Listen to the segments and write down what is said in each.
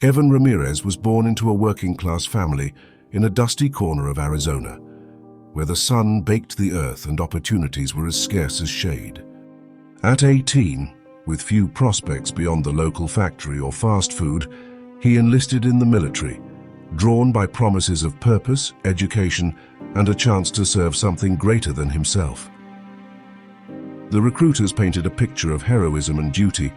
Evan Ramirez was born into a working-class family in a dusty corner of Arizona, where the sun baked the earth and opportunities were as scarce as shade. At 18, with few prospects beyond the local factory or fast food, he enlisted in the military, drawn by promises of purpose, education, and a chance to serve something greater than himself. The recruiters painted a picture of heroism and duty,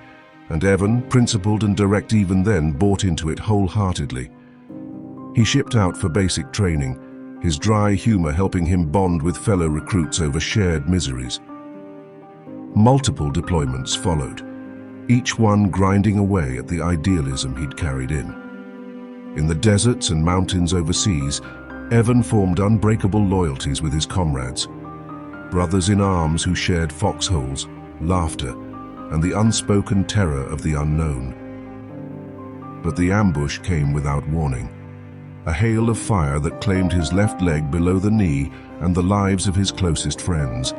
and Evan, principled and direct even then, bought into it wholeheartedly. He shipped out for basic training, his dry humor helping him bond with fellow recruits over shared miseries. Multiple deployments followed, each one grinding away at the idealism he'd carried in. In the deserts and mountains overseas, Evan formed unbreakable loyalties with his comrades, brothers in arms who shared foxholes, laughter, and the unspoken terror of the unknown. But the ambush came without warning. A hail of fire that claimed his left leg below the knee and the lives of his closest friends.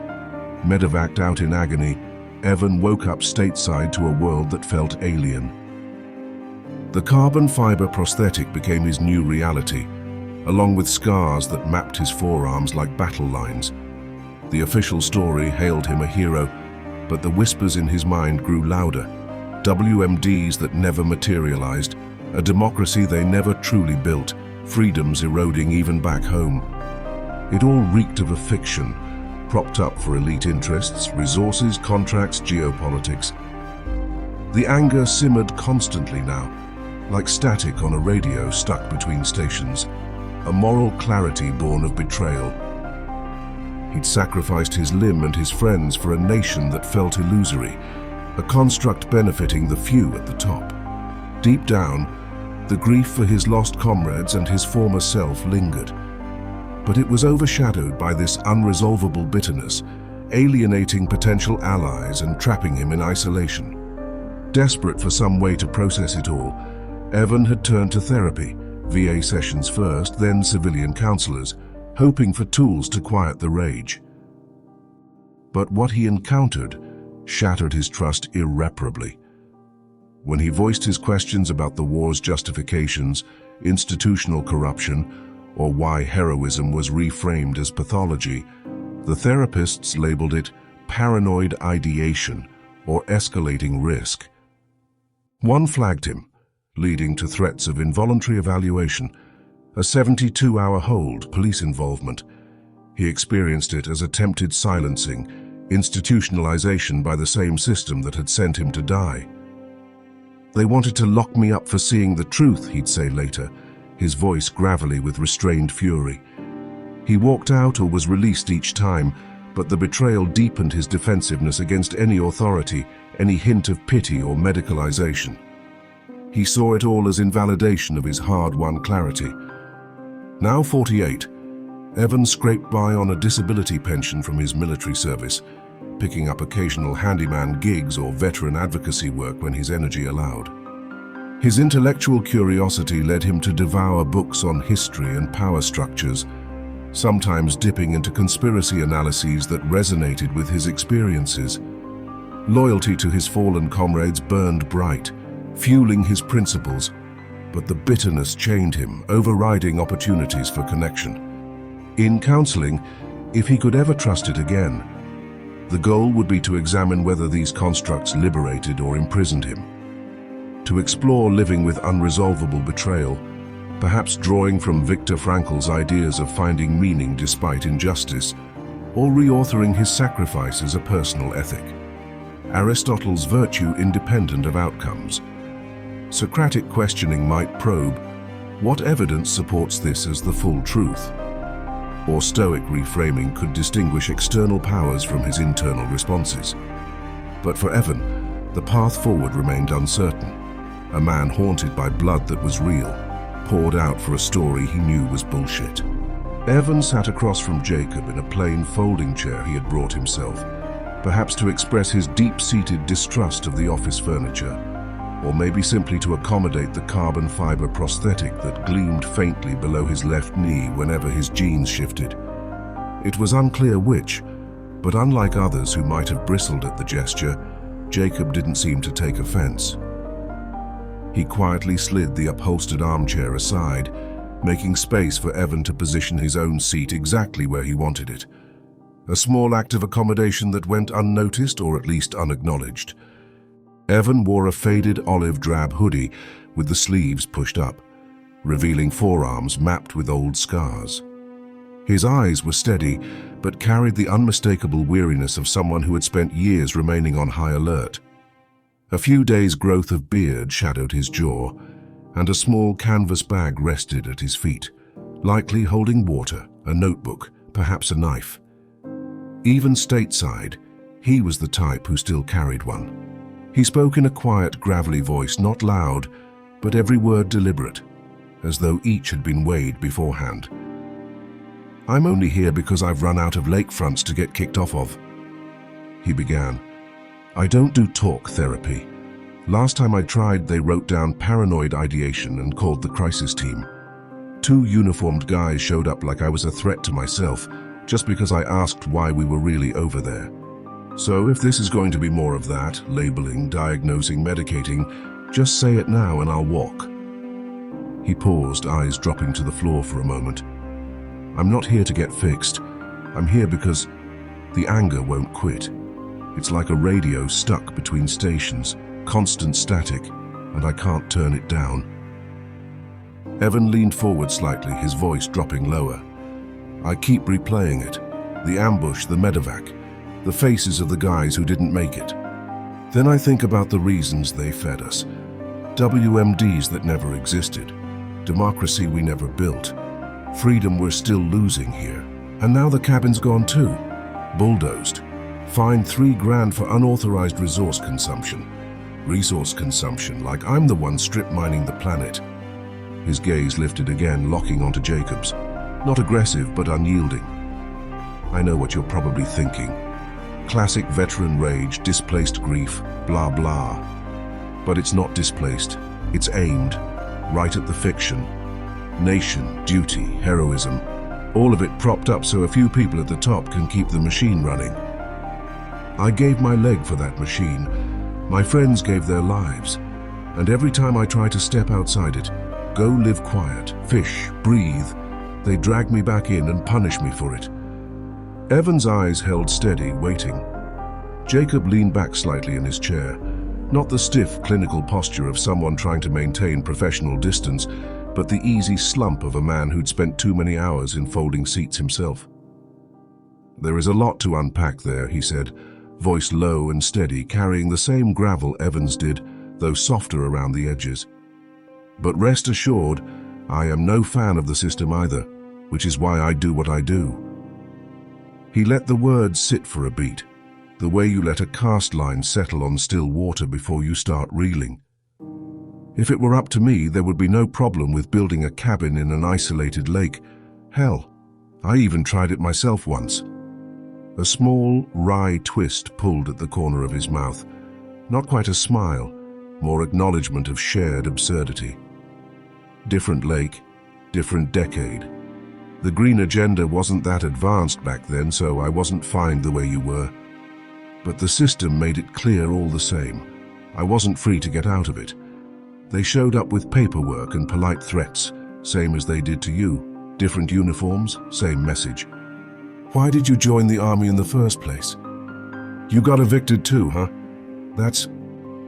Medevaced out in agony, Evan woke up stateside to a world that felt alien. The carbon fiber prosthetic became his new reality, along with scars that mapped his forearms like battle lines. The official story hailed him a hero, but the whispers in his mind grew louder. WMDs that never materialized, a democracy they never truly built, freedoms eroding even back home. It all reeked of a fiction, propped up for elite interests, resources, contracts, geopolitics. The anger simmered constantly now, like static on a radio stuck between stations, a moral clarity born of betrayal. He'd sacrificed his limb and his friends for a nation that felt illusory, a construct benefiting the few at the top. Deep down, the grief for his lost comrades and his former self lingered. But it was overshadowed by this unresolvable bitterness, alienating potential allies and trapping him in isolation. Desperate for some way to process it all, Evan had turned to therapy, VA sessions first, then civilian counselors, hoping for tools to quiet the rage. But what he encountered shattered his trust irreparably. When he voiced his questions about the war's justifications, institutional corruption, or why heroism was reframed as pathology, the therapists labeled it paranoid ideation or escalating risk. One flagged him, leading to threats of involuntary evaluation, a 72-hour hold, police involvement. He experienced it as attempted silencing, institutionalization by the same system that had sent him to die. "They wanted to lock me up for seeing the truth," he'd say later, his voice gravelly with restrained fury. He walked out or was released each time, but the betrayal deepened his defensiveness against any authority, any hint of pity or medicalization. He saw it all as invalidation of his hard-won clarity. Now 48, Evan scraped by on a disability pension from his military service, picking up occasional handyman gigs or veteran advocacy work when his energy allowed. His intellectual curiosity led him to devour books on history and power structures, sometimes dipping into conspiracy analyses that resonated with his experiences. Loyalty to his fallen comrades burned bright, fueling his principles, but the bitterness chained him, overriding opportunities for connection. In counseling, if he could ever trust it again, the goal would be to examine whether these constructs liberated or imprisoned him. To explore living with unresolvable betrayal, perhaps drawing from Viktor Frankl's ideas of finding meaning despite injustice, or reauthoring his sacrifice as a personal ethic. Aristotle's virtue independent of outcomes. Socratic questioning might probe, what evidence supports this as the full truth? Or Stoic reframing could distinguish external powers from his internal responses. But for Evan, the path forward remained uncertain. A man haunted by blood that was real, poured out for a story he knew was bullshit. Evan sat across from Jacob in a plain folding chair he had brought himself, perhaps to express his deep-seated distrust of the office furniture, or maybe simply to accommodate the carbon fiber prosthetic that gleamed faintly below his left knee whenever his jeans shifted. It was unclear which, but unlike others who might have bristled at the gesture, Jacob didn't seem to take offense. He quietly slid the upholstered armchair aside, making space for Evan to position his own seat exactly where he wanted it. A small act of accommodation that went unnoticed or at least unacknowledged. Evan wore a faded olive drab hoodie with the sleeves pushed up, revealing forearms mapped with old scars. His eyes were steady, but carried the unmistakable weariness of someone who had spent years remaining on high alert. A few days' growth of beard shadowed his jaw, and a small canvas bag rested at his feet, likely holding water, a notebook, perhaps a knife. Even stateside, he was the type who still carried one. He spoke in a quiet, gravelly voice, not loud, but every word deliberate, as though each had been weighed beforehand. "I'm only here because I've run out of lakefronts to get kicked off of," he began. "I don't do talk therapy. Last time I tried, they wrote down paranoid ideation and called the crisis team. 2 uniformed guys showed up like I was a threat to myself, just because I asked why we were really over there. So if this is going to be more of that, labeling, diagnosing, medicating, just say it now and I'll walk." He paused, eyes dropping to the floor for a moment. "I'm not here to get fixed. I'm here because the anger won't quit. It's like a radio stuck between stations, constant static, and I can't turn it down." Evan leaned forward slightly, his voice dropping lower. "I keep replaying it. The ambush, the medevac, the faces of the guys who didn't make it. Then I think about the reasons they fed us. WMDs that never existed. Democracy we never built. Freedom we're still losing here. And now the cabin's gone too. Bulldozed. Fined $3 grand for unauthorized resource consumption. Resource consumption, like I'm the one strip mining the planet." His gaze lifted again, locking onto Jacob's. Not aggressive, but unyielding. "I know what you're probably thinking. Classic veteran rage, displaced grief, blah blah. But it's not displaced. It's aimed. Right at the fiction. Nation, duty, heroism. All of it propped up so a few people at the top can keep the machine running. I gave my leg for that machine. My friends gave their lives. And every time I try to step outside it, go live quiet, fish, breathe, they drag me back in and punish me for it." Evan's eyes held steady, waiting. Jacob leaned back slightly in his chair, not the stiff, clinical posture of someone trying to maintain professional distance, but the easy slump of a man who'd spent too many hours in folding seats himself. "There is a lot to unpack there," he said, voice low and steady, carrying the same gravel Evans did, though softer around the edges. "But rest assured, I am no fan of the system either, which is why I do what I do." He let the words sit for a beat, the way you let a cast line settle on still water before you start reeling. "If it were up to me, there would be no problem with building a cabin in an isolated lake. Hell, I even tried it myself once." A small, wry twist pulled at the corner of his mouth. Not quite a smile, more acknowledgement of shared absurdity. "Different lake, different decade. The green agenda wasn't that advanced back then, so I wasn't fined the way you were. But the system made it clear all the same. I wasn't free to get out of it. They showed up with paperwork and polite threats, same as they did to you. Different uniforms, same message. Why did you join the army in the first place? You got evicted too, huh?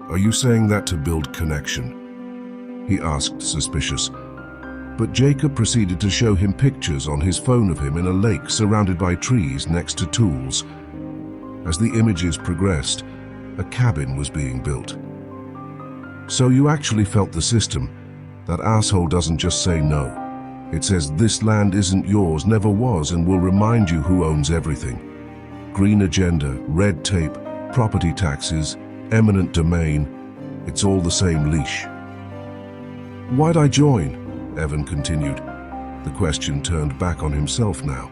Are you saying that to build connection?" he asked, suspicious. But Jacob proceeded to show him pictures on his phone of him in a lake surrounded by trees next to tools. As the images progressed, a cabin was being built. "So you actually felt the system. That asshole doesn't just say no. It says this land isn't yours, never was, and will remind you who owns everything. Green agenda, red tape, property taxes, eminent domain. It's all the same leash." "Why'd I join?" Evan continued. The question turned back on himself now.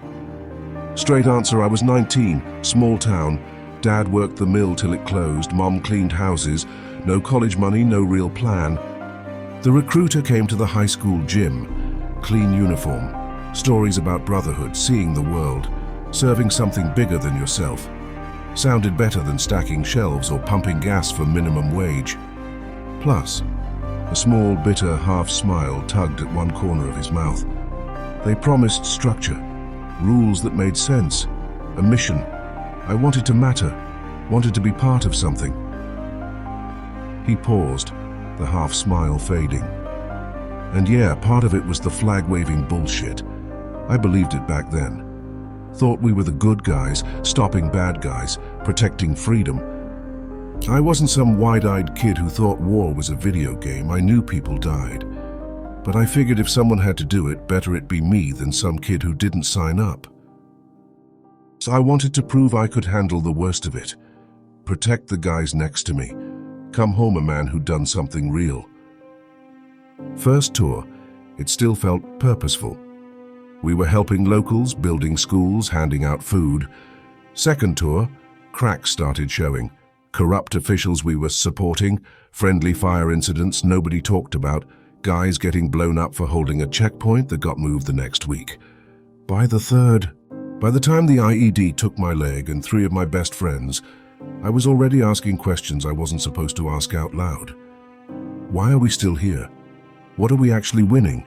"Straight answer, I was 19, small town. Dad worked the mill till it closed, Mom cleaned houses, no college money, no real plan. The recruiter came to the high school gym, clean uniform, stories about brotherhood, seeing the world, serving something bigger than yourself. Sounded better than stacking shelves or pumping gas for minimum wage. Plus, A small, bitter half-smile tugged at one corner of his mouth. They promised structure, rules that made sense, a mission. I wanted to matter, wanted to be part of something. He paused, the half-smile fading. And yeah, part of it was the flag-waving bullshit. I believed it back then. Thought we were the good guys, stopping bad guys, protecting freedom. I wasn't some wide-eyed kid who thought war was a video game. I knew people died. But I figured if someone had to do it, better it be me than some kid who didn't sign up. So I wanted to prove I could handle the worst of it. Protect the guys next to me. Come home a man who'd done something real. First tour, it still felt purposeful. We were helping locals, building schools, handing out food. Second tour, cracks started showing. Corrupt officials we were supporting, friendly fire incidents nobody talked about, guys getting blown up for holding a checkpoint that got moved the next week. By the time the IED took my leg and 3 of my best friends, I was already asking questions I wasn't supposed to ask out loud. Why are we still here? What are we actually winning?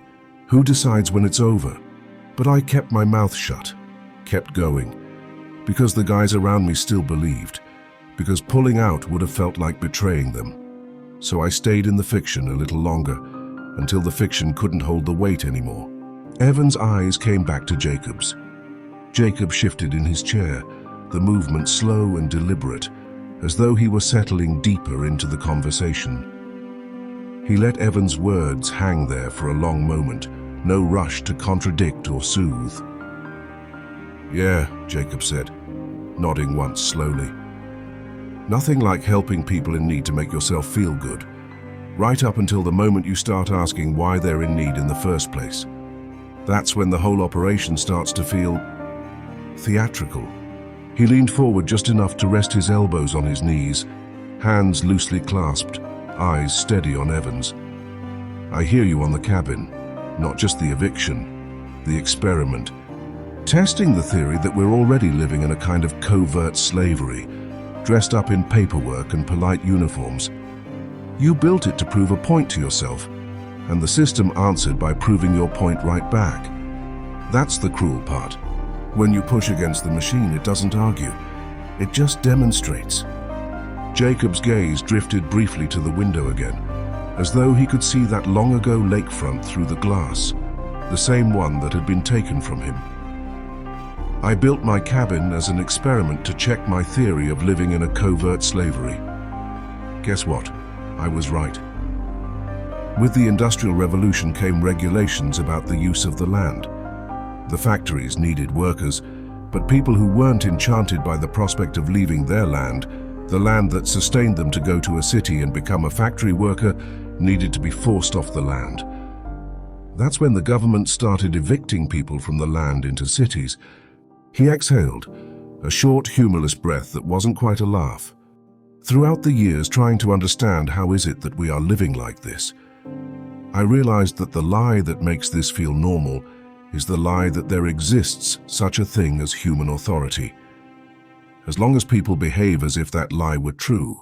Who decides when it's over? But I kept my mouth shut, kept going, because the guys around me still believed, because pulling out would have felt like betraying them. So I stayed in the fiction a little longer, until the fiction couldn't hold the weight anymore. Evan's eyes came back to Jacob's. Jacob shifted in his chair, the movement slow and deliberate, as though he were settling deeper into the conversation. He let Evan's words hang there for a long moment, no rush to contradict or soothe. "Yeah," Jacob said, nodding once slowly. "Nothing like helping people in need to make yourself feel good, right up until the moment you start asking why they're in need in the first place. That's when the whole operation starts to feel theatrical." He leaned forward just enough to rest his elbows on his knees, hands loosely clasped, eyes steady on Evan's. "I hear you on the cabin, not just the eviction, the experiment. Testing the theory that we're already living in a kind of covert slavery, dressed up in paperwork and polite uniforms. You built it to prove a point to yourself, and the system answered by proving your point right back. That's the cruel part. When you push against the machine, it doesn't argue. It just demonstrates." Jacob's gaze drifted briefly to the window again, as though he could see that long-ago lakefront through the glass, the same one that had been taken from him. "I built my cabin as an experiment to check my theory of living in a covert slavery. Guess what? I was right. With the Industrial Revolution came regulations about the use of the land. The factories needed workers, but people who weren't enchanted by the prospect of leaving their land, the land that sustained them to go to a city and become a factory worker, needed to be forced off the land. That's when the government started evicting people from the land into cities." He exhaled, a short, humorless breath that wasn't quite a laugh. "Throughout the years trying to understand how is it that we are living like this, I realized that the lie that makes this feel normal is the lie that there exists such a thing as human authority. As long as people behave as if that lie were true,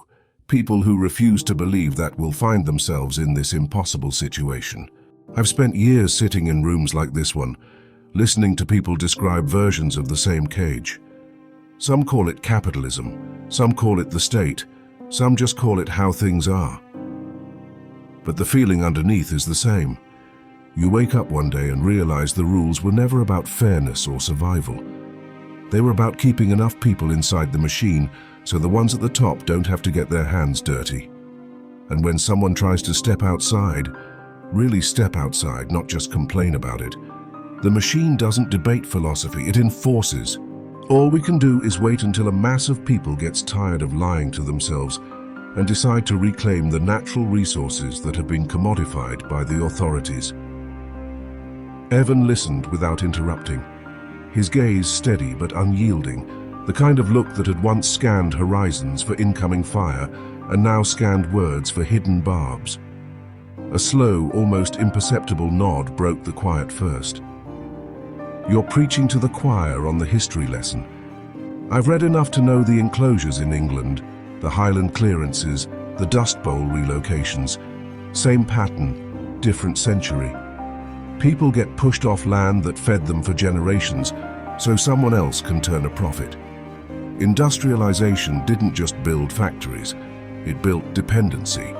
people who refuse to believe that will find themselves in this impossible situation. I've spent years sitting in rooms like this one, listening to people describe versions of the same cage. Some call it capitalism, some call it the state, some just call it how things are. But the feeling underneath is the same. You wake up one day and realize the rules were never about fairness or survival. They were about keeping enough people inside the machine so the ones at the top don't have to get their hands dirty. And when someone tries to step outside, really step outside, not just complain about it, the machine doesn't debate philosophy, it enforces. All we can do is wait until a mass of people gets tired of lying to themselves and decide to reclaim the natural resources that have been commodified by the authorities." Evan listened without interrupting, his gaze steady but unyielding, the kind of look that had once scanned horizons for incoming fire and now scanned words for hidden barbs. A slow, almost imperceptible nod broke the quiet first. "You're preaching to the choir on the history lesson. I've read enough to know the enclosures in England, the Highland clearances, the Dust Bowl relocations. Same pattern, different century. People get pushed off land that fed them for generations, so someone else can turn a profit. Industrialization didn't just build factories, it built dependency.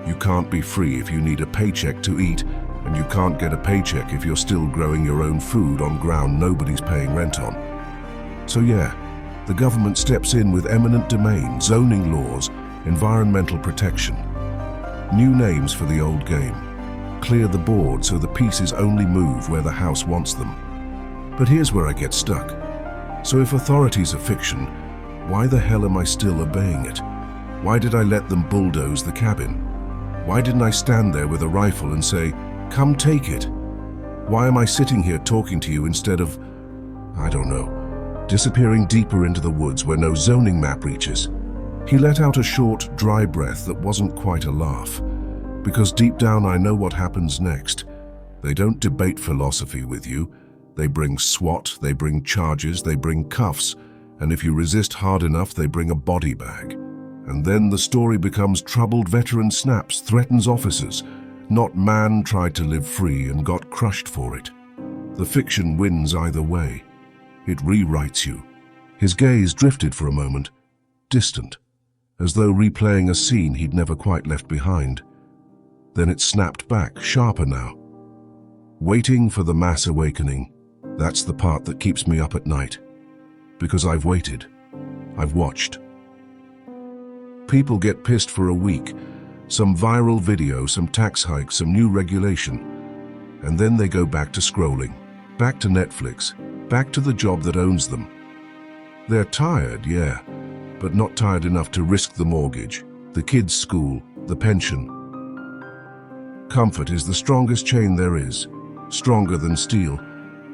You can't be free if you need a paycheck to eat, and you can't get a paycheck if you're still growing your own food on ground nobody's paying rent on. So yeah, the government steps in with eminent domain, zoning laws, environmental protection. New names for the old game. Clear the board so the pieces only move where the house wants them. But here's where I get stuck. So if authorities are fiction, why the hell am I still obeying it? Why did I let them bulldoze the cabin? Why didn't I stand there with a rifle and say, "Come take it"? Why am I sitting here talking to you instead of, I don't know, disappearing deeper into the woods where no zoning map reaches? He let out a short, dry breath that wasn't quite a laugh. Because deep down I know what happens next. They don't debate philosophy with you. They bring SWAT, they bring charges, they bring cuffs, and if you resist hard enough, they bring a body bag. And then the story becomes troubled veteran snaps, threatens officers. Not man tried to live free and got crushed for it. The fiction wins either way. It rewrites you. His gaze drifted for a moment, distant, as though replaying a scene he'd never quite left behind. Then it snapped back, sharper now. Waiting for the mass awakening, that's the part that keeps me up at night. Because I've waited. I've watched. People get pissed for a week. Some viral video, some tax hike, some new regulation. And then they go back to scrolling. Back to Netflix. Back to the job that owns them. They're tired, yeah, but not tired enough to risk the mortgage, the kids' school, the pension. Comfort is the strongest chain there is, stronger than steel,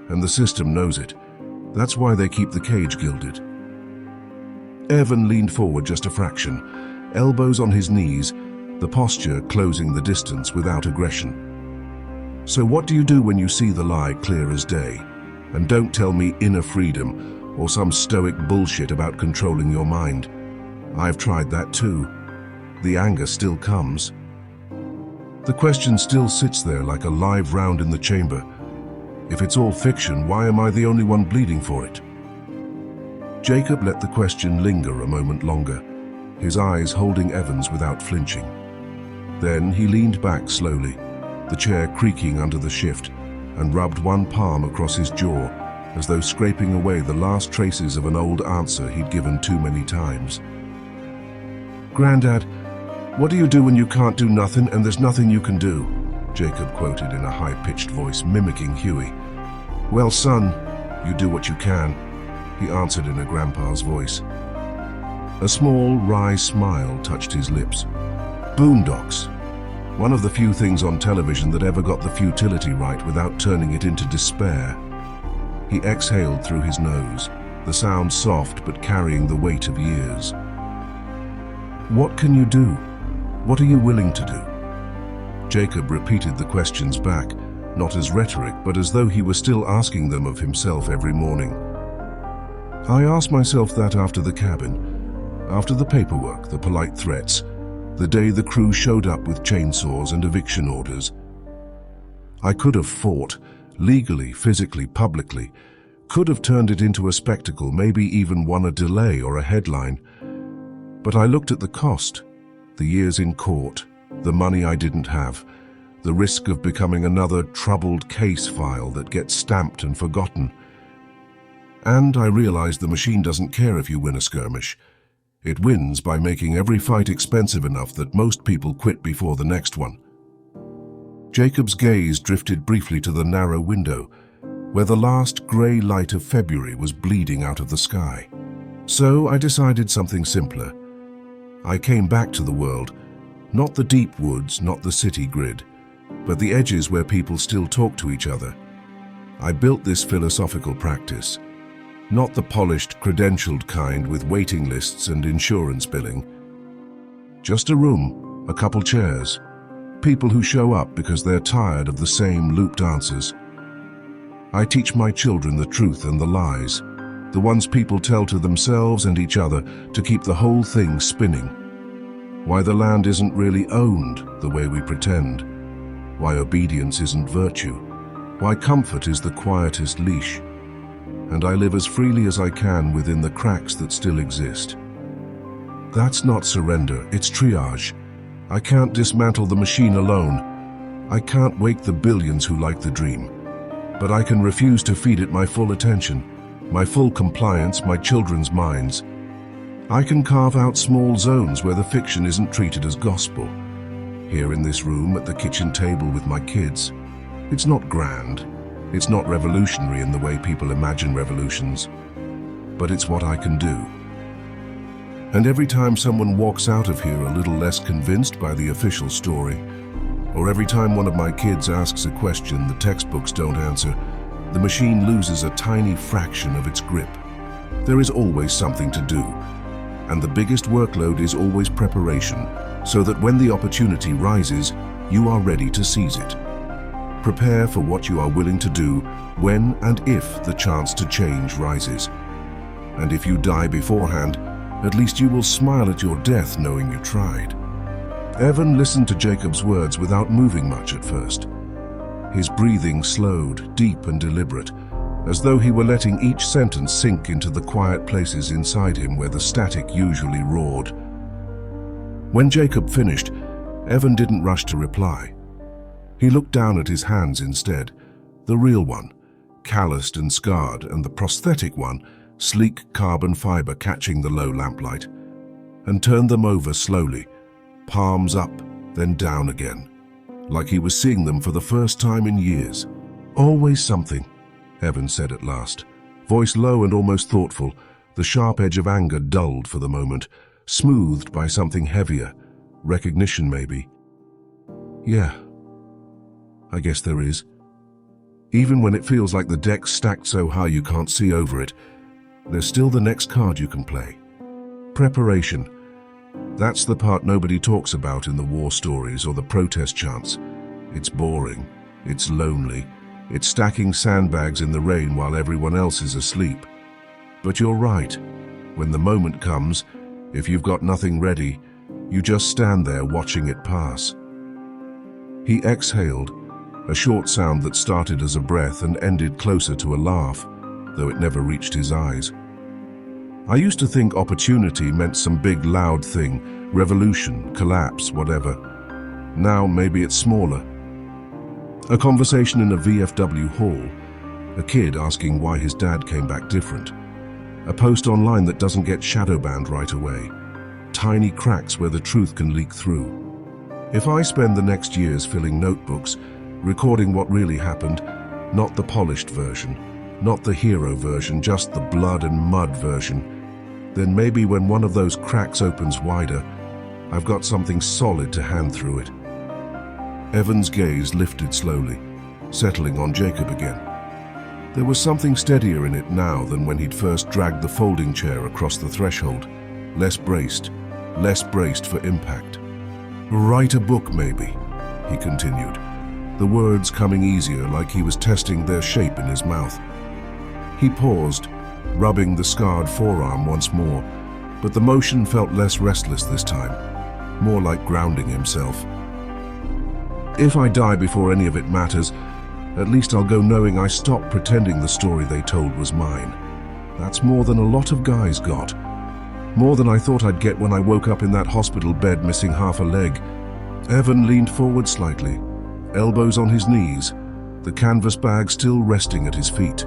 and the system knows it. That's why they keep the cage gilded. Evan leaned forward just a fraction, elbows on his knees, the posture closing the distance without aggression. So what do you do when you see the lie clear as day? And don't tell me inner freedom or some stoic bullshit about controlling your mind. I've tried that too. The anger still comes. The question still sits there like a live round in the chamber. If it's all fiction, why am I the only one bleeding for it? Jacob let the question linger a moment longer, his eyes holding Evan's without flinching. Then he leaned back slowly, the chair creaking under the shift, and rubbed one palm across his jaw, as though scraping away the last traces of an old answer he'd given too many times. "Granddad, what do you do when you can't do nothing and there's nothing you can do?" Jacob quoted in a high-pitched voice, mimicking Huey. "Well, son, you do what you can," he answered in a grandpa's voice. A small, wry smile touched his lips. Boondocks. One of the few things on television that ever got the futility right without turning it into despair. He exhaled through his nose, the sound soft but carrying the weight of years. "What can you do? What are you willing to do?" Jacob repeated the questions back, not as rhetoric, but as though he were still asking them of himself every morning. "I asked myself that after the cabin, after the paperwork, the polite threats, the day the crew showed up with chainsaws and eviction orders. I could have fought, legally, physically, publicly, could have turned it into a spectacle, maybe even won a delay or a headline. But I looked at the cost, the years in court, the money I didn't have, the risk of becoming another troubled case file that gets stamped and forgotten. And I realized the machine doesn't care if you win a skirmish. It wins by making every fight expensive enough that most people quit before the next one." Jacob's gaze drifted briefly to the narrow window, where the last grey light of February was bleeding out of the sky. "So I decided something simpler. I came back to the world, not the deep woods, not the city grid, but the edges where people still talk to each other. I built this philosophical practice. Not the polished, credentialed kind with waiting lists and insurance billing. Just a room, a couple chairs, people who show up because they're tired of the same looped answers. I teach my children the truth and the lies, the ones people tell to themselves and each other to keep the whole thing spinning. Why the land isn't really owned the way we pretend. Why obedience isn't virtue. Why comfort is the quietest leash. And I live as freely as I can within the cracks that still exist. That's not surrender, it's triage. I can't dismantle the machine alone. I can't wake the billions who like the dream. But I can refuse to feed it my full attention, my full compliance, my children's minds. I can carve out small zones where the fiction isn't treated as gospel. Here in this room at the kitchen table with my kids. It's not grand. It's not revolutionary in the way people imagine revolutions. But it's what I can do. And every time someone walks out of here a little less convinced by the official story, or every time one of my kids asks a question the textbooks don't answer, the machine loses a tiny fraction of its grip. There is always something to do, and the biggest workload is always preparation, so that when the opportunity rises, you are ready to seize it. Prepare for what you are willing to do when and if the chance to change rises. And if you die beforehand, at least you will smile at your death knowing you tried. Evan listened to Jacob's words without moving much at first. His breathing slowed, deep and deliberate, as though he were letting each sentence sink into the quiet places inside him where the static usually roared. When Jacob finished, Evan didn't rush to reply. He looked down at his hands instead, the real one, calloused and scarred, and the prosthetic one, sleek carbon fiber catching the low lamplight, and turned them over slowly, palms up, then down again, like he was seeing them for the first time in years. Always something, Evan said at last, voice low and almost thoughtful, the sharp edge of anger dulled for the moment, smoothed by something heavier, recognition maybe. Yeah, I guess there is. Even when it feels like the deck's stacked so high you can't see over it, there's still the next card you can play. Preparation. That's the part nobody talks about in the war stories or the protest chants. It's boring. It's lonely. It's stacking sandbags in the rain while everyone else is asleep. But you're right. When the moment comes, if you've got nothing ready, you just stand there watching it pass. He exhaled, a short sound that started as a breath and ended closer to a laugh, though it never reached his eyes. I used to think opportunity meant some big loud thing, revolution, collapse, whatever. Now maybe it's smaller. A conversation in a VFW hall, a kid asking why his dad came back different. A post online that doesn't get shadow banned right away. Tiny cracks where the truth can leak through. If I spend the next years filling notebooks, recording what really happened, not the polished version, not the hero version, just the blood and mud version, then maybe when one of those cracks opens wider, I've got something solid to hand through it. Evan's gaze lifted slowly, settling on Jacob again. There was something steadier in it now than when he'd first dragged the folding chair across the threshold, less braced for impact. Write a book, maybe, he continued, the words coming easier like he was testing their shape in his mouth. He paused, rubbing the scarred forearm once more, but the motion felt less restless this time, more like grounding himself. If I die before any of it matters, at least I'll go knowing I stopped pretending the story they told was mine. That's more than a lot of guys got. More than I thought I'd get when I woke up in that hospital bed missing half a leg. Evan leaned forward slightly, elbows on his knees, the canvas bag still resting at his feet.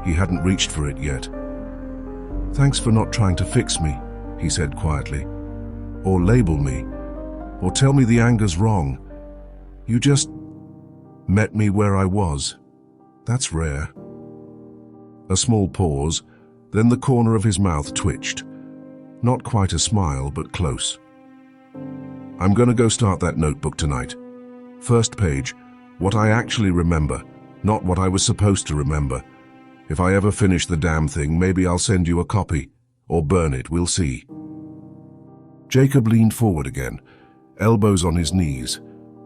He hadn't reached for it yet. Thanks for not trying to fix me, he said quietly, or label me, or tell me the anger's wrong. You just met me where I was. That's rare. A small pause, then the corner of his mouth twitched. Not quite a smile, but close. I'm gonna go start that notebook tonight. First page, what I actually remember, not what I was supposed to remember. If I ever finish the damn thing, maybe I'll send you a copy, or burn it, we'll see. Jacob leaned forward again, elbows on his knees,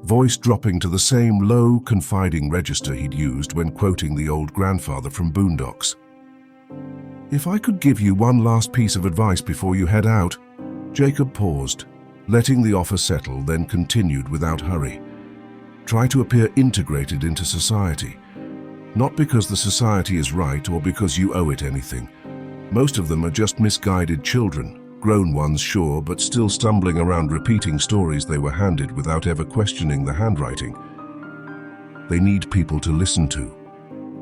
voice dropping to the same low, confiding register he'd used when quoting the old grandfather from Boondocks. If I could give you one last piece of advice before you head out. Jacob paused, Letting the offer settle, then continued without hurry. Try to appear integrated into society. Not because the society is right or because you owe it anything. Most of them are just misguided children, grown ones sure, but still stumbling around repeating stories they were handed without ever questioning the handwriting. They need people to listen to.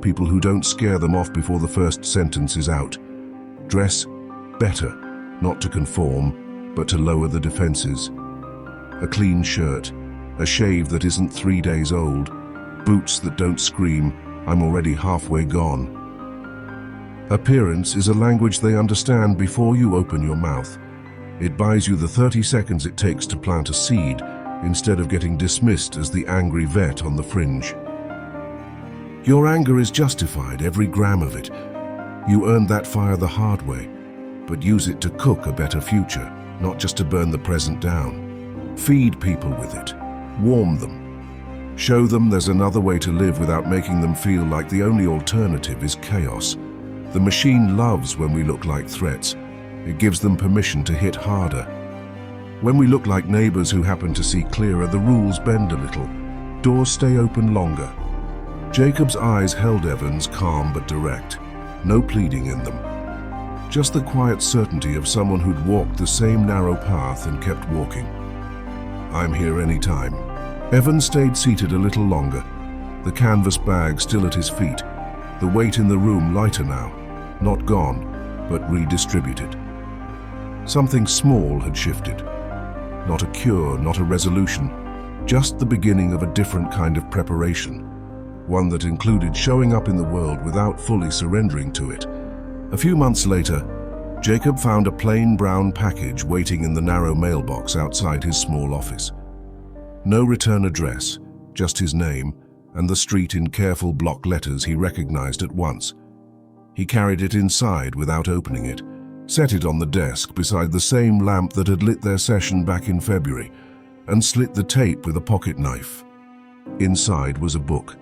People who don't scare them off before the first sentence is out. Dress better, not to conform, but to lower the defenses. A clean shirt, a shave that isn't 3 days old, boots that don't scream, "I'm already halfway gone." Appearance is a language they understand before you open your mouth. It buys you the 30 seconds it takes to plant a seed, instead of getting dismissed as the angry vet on the fringe. Your anger is justified, every gram of it. You earned that fire the hard way, but use it to cook a better future, not just to burn the present down. Feed people with it. Warm them. Show them there's another way to live without making them feel like the only alternative is chaos. The machine loves when we look like threats. It gives them permission to hit harder. When we look like neighbors who happen to see clearer, the rules bend a little. Doors stay open longer. Jacob's eyes held Evan's, calm but direct. No pleading in them. Just the quiet certainty of someone who'd walked the same narrow path and kept walking. "I'm here anytime." Evan stayed seated a little longer, the canvas bag still at his feet, the weight in the room lighter now, not gone, but redistributed. Something small had shifted. Not a cure, not a resolution, just the beginning of a different kind of preparation, one that included showing up in the world without fully surrendering to it. A few months later, Jacob found a plain brown package waiting in the narrow mailbox outside his small office. No return address, just his name, and the street in careful block letters he recognized at once. He carried it inside without opening it, set it on the desk beside the same lamp that had lit their session back in February, and slit the tape with a pocket knife. Inside was a book,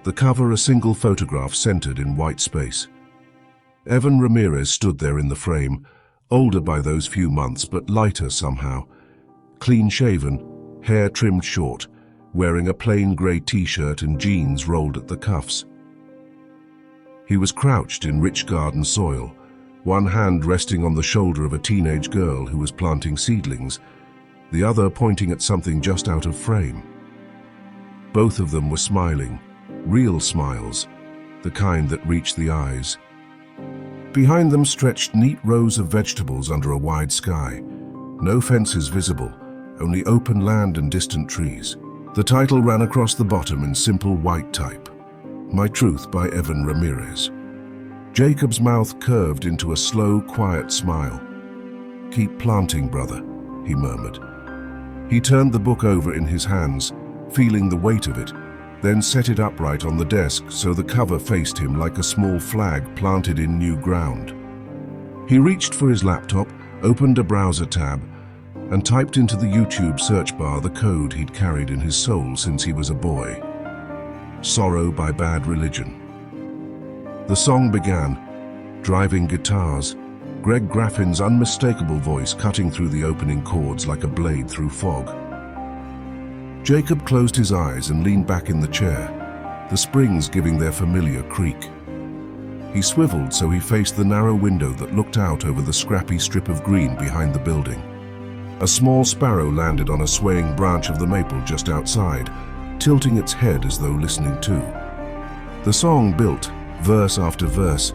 the cover a single photograph centered in white space. Evan Ramirez stood there in the frame, older by those few months but lighter somehow, clean-shaven, hair trimmed short, wearing a plain grey t-shirt and jeans rolled at the cuffs. He was crouched in rich garden soil, one hand resting on the shoulder of a teenage girl who was planting seedlings, the other pointing at something just out of frame. Both of them were smiling, real smiles, the kind that reached the eyes. Behind them stretched neat rows of vegetables under a wide sky. No fences visible, only open land and distant trees. The title ran across the bottom in simple white type. My Truth by Evan Ramirez. Jacob's mouth curved into a slow, quiet smile. "Keep planting, brother," he murmured. He turned the book over in his hands, feeling the weight of it, then set it upright on the desk so the cover faced him like a small flag planted in new ground. He reached for his laptop, opened a browser tab, and typed into the YouTube search bar the code he'd carried in his soul since he was a boy. Sorrow by Bad Religion. The song began, driving guitars, Greg Graffin's unmistakable voice cutting through the opening chords like a blade through fog. Jacob closed his eyes and leaned back in the chair, the springs giving their familiar creak. He swiveled so he faced the narrow window that looked out over the scrappy strip of green behind the building. A small sparrow landed on a swaying branch of the maple just outside, tilting its head as though listening too. The song built, verse after verse,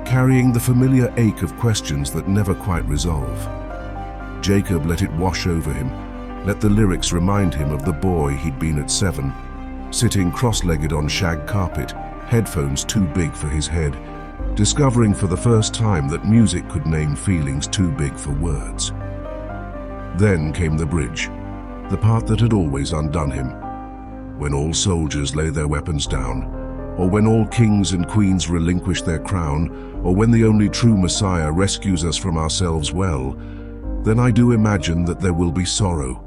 carrying the familiar ache of questions that never quite resolve. Jacob let it wash over him, let the lyrics remind him of the boy he'd been at 7, sitting cross-legged on shag carpet, headphones too big for his head, discovering for the first time that music could name feelings too big for words. Then came the bridge, the part that had always undone him. When all soldiers lay their weapons down, or when all kings and queens relinquish their crown, or when the only true Messiah rescues us from ourselves well, then I do imagine that there will be sorrow,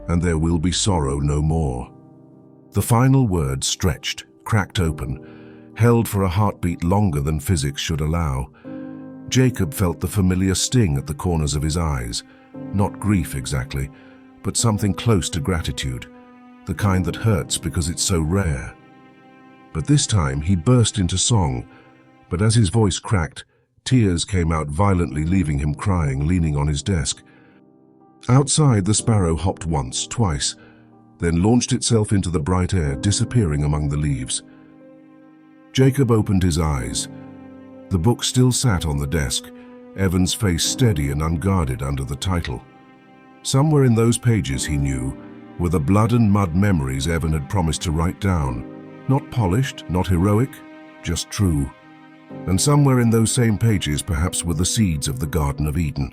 and there will be sorrow no more. The final word stretched, cracked open, held for a heartbeat longer than physics should allow. Jacob felt the familiar sting at the corners of his eyes, not grief exactly, but something close to gratitude, the kind that hurts because it's so rare. But this time he burst into song, but as his voice cracked, tears came out violently, leaving him crying, leaning on his desk. Outside, the sparrow hopped once, twice, then launched itself into the bright air, disappearing among the leaves. Jacob opened his eyes. The book still sat on the desk, Evan's face steady and unguarded under the title. Somewhere in those pages, he knew, were the blood and mud memories Evan had promised to write down. Not polished, not heroic, just true. And somewhere in those same pages perhaps were the seeds of the Garden of Eden.